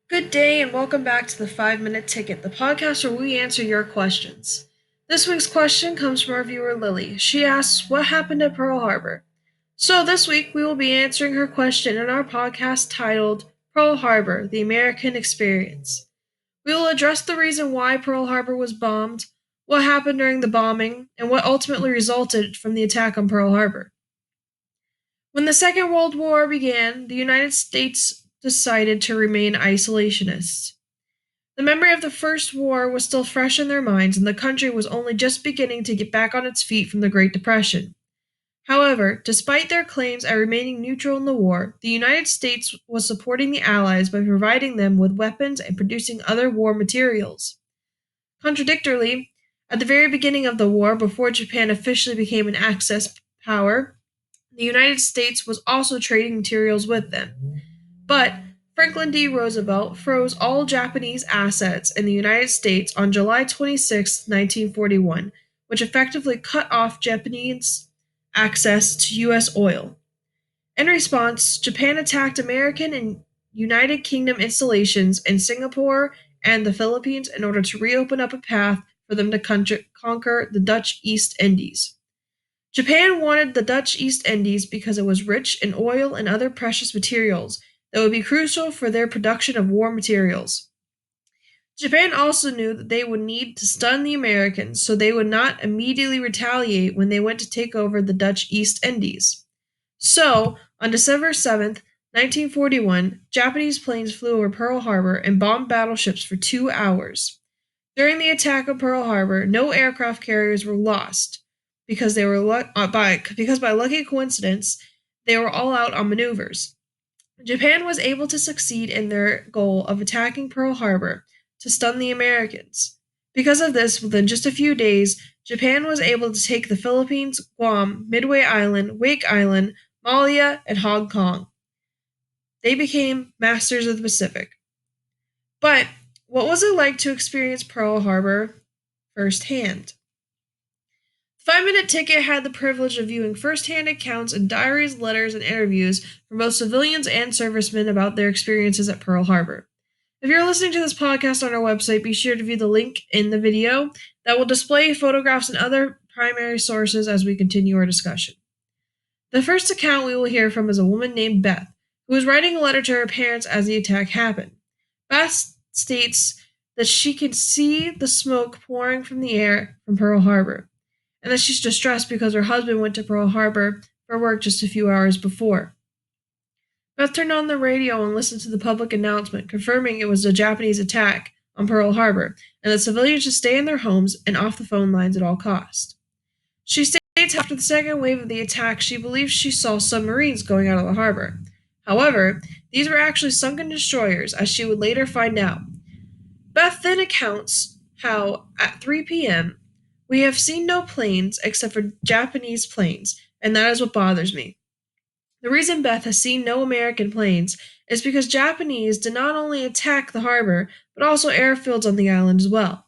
Good day and welcome back to the 5 Minute Ticket, the podcast where we answer your questions. This week's question comes from our viewer Lily. She asks, what happened at Pearl Harbor? So this week we will be answering her question in our podcast titled Pearl Harbor, the American Experience. We will address the reason why Pearl Harbor was bombed, what happened during the bombing, and what ultimately resulted from the attack on Pearl Harbor. When the Second World War began, the United States decided to remain isolationists. The memory of the First War was still fresh in their minds, and the country was only just beginning to get back on its feet from the Great Depression. However, despite their claims at remaining neutral in the war, the United States was supporting the Allies by providing them with weapons and producing other war materials. Contradictorily, at the very beginning of the war, before Japan officially became an Axis power, the United States was also trading materials with them. But Franklin D. Roosevelt froze all Japanese assets in the United States on July 26, 1941, which effectively cut off Japanese access to U.S. oil. In response, Japan attacked American and United Kingdom installations in Singapore and the Philippines in order to reopen up a path for them to conquer the Dutch East Indies. Japan wanted the Dutch East Indies because it was rich in oil and other precious materials that would be crucial for their production of war materials. Japan also knew that they would need to stun the Americans so they would not immediately retaliate when they went to take over the Dutch East Indies. So, on December 7th, 1941, Japanese planes flew over Pearl Harbor and bombed battleships for 2 hours. During the attack of Pearl Harbor, no aircraft carriers were lost because by lucky coincidence, they were all out on maneuvers. Japan was able to succeed in their goal of attacking Pearl Harbor to stun the Americans. Because of this, within just a few days, Japan was able to take the Philippines, Guam, Midway Island, Wake Island, Malaya, and Hong Kong. They became masters of the Pacific. But what was it like to experience Pearl Harbor firsthand? The 5 Minute Ticket had the privilege of viewing first-hand accounts and diaries, letters, and interviews from both civilians and servicemen about their experiences at Pearl Harbor. If you're listening to this podcast on our website, be sure to view the link in the video that will display photographs and other primary sources as we continue our discussion. The first account we will hear from is a woman named Beth, who was writing a letter to her parents as the attack happened. Beth states that she can see the smoke pouring from the air from Pearl Harbor, and that she's distressed because her husband went to Pearl Harbor for work just a few hours before. Beth turned on the radio and listened to the public announcement confirming it was a Japanese attack on Pearl Harbor and that civilians should stay in their homes and off the phone lines at all costs. She states after the second wave of the attack, she believes she saw submarines going out of the harbor. However, these were actually sunken destroyers, as she would later find out. Beth then recounts how, at 3 p.m., we have seen no planes except for Japanese planes, and that is what bothers me. The reason Beth has seen no American planes is because Japanese did not only attack the harbor, but also airfields on the island as well.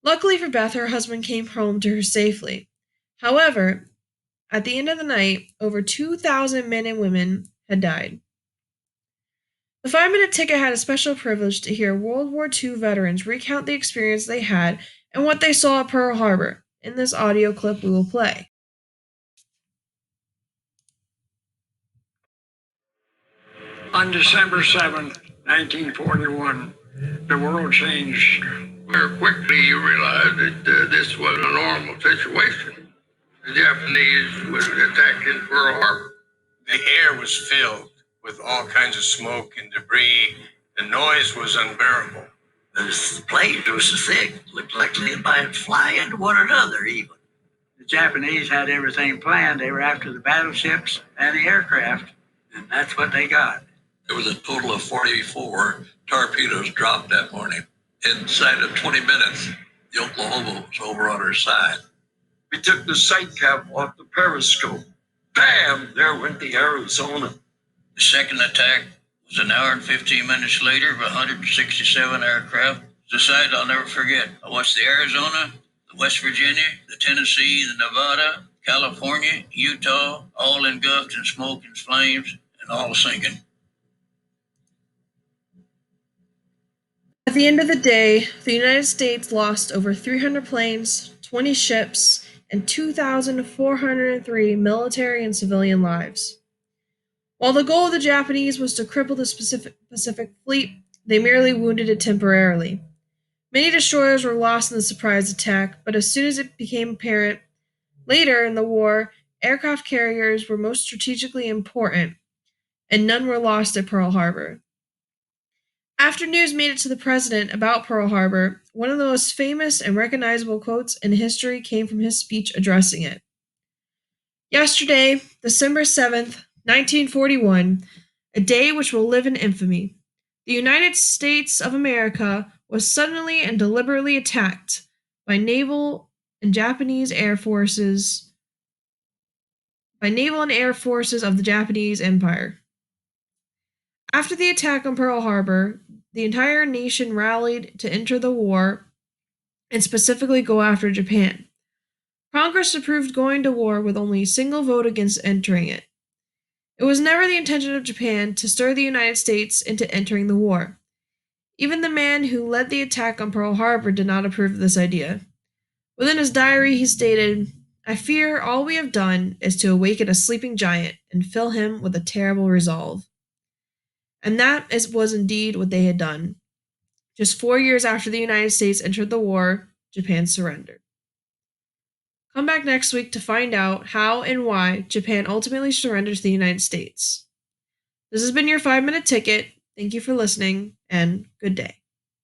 Luckily for Beth, her husband came home to her safely. However, at the end of the night, over 2,000 men and women had died. The 5 Minute Ticket had a special privilege to hear World War II veterans recount the experience they had and what they saw at Pearl Harbor. In this audio clip, we will play. On December 7th, 1941, the world changed. Very quickly, you realized that this was a normal situation. The Japanese was attacking Pearl Harbor. The air was filled with all kinds of smoke and debris. The noise was unbearable. The planes were so thick, looked like they might fly into one another even. The Japanese had everything planned. They were after the battleships and the aircraft, and that's what they got. There was a total of 44 torpedoes dropped that morning. Inside of 20 minutes, the Oklahoma was over on her side. We took the sight cap off the periscope. Bam! There went the Arizona. The second attack was an hour and 15 minutes later of 167 aircraft. It's a sight I'll never forget. I watched the Arizona, the West Virginia, the Tennessee, the Nevada, California, Utah, all engulfed in smoke and flames and all sinking. At the end of the day, the United States lost over 300 planes, 20 ships, and 2,403 military and civilian lives. While the goal of the Japanese was to cripple the Pacific Fleet, they merely wounded it temporarily. Many destroyers were lost in the surprise attack, but as soon as it became apparent later in the war, aircraft carriers were most strategically important, and none were lost at Pearl Harbor. After news made it to the president about Pearl Harbor, one of the most famous and recognizable quotes in history came from his speech addressing it. Yesterday, December 7th, 1941, a day which will live in infamy, the United States of America was suddenly and deliberately attacked by naval and air forces of the Japanese Empire. After the attack on Pearl Harbor, the entire nation rallied to enter the war and specifically go after Japan. Congress approved going to war with only a single vote against entering it. It was never the intention of Japan to stir the United States into entering the war. Even the man who led the attack on Pearl Harbor did not approve of this idea. Within his diary, he stated, "I fear all we have done is to awaken a sleeping giant and fill him with a terrible resolve." And was indeed what they had done. Just 4 years after the United States entered the war, Japan surrendered. Come back next week to find out how and why Japan ultimately surrendered to the United States. This has been your 5-minute ticket. Thank you for listening, and good day.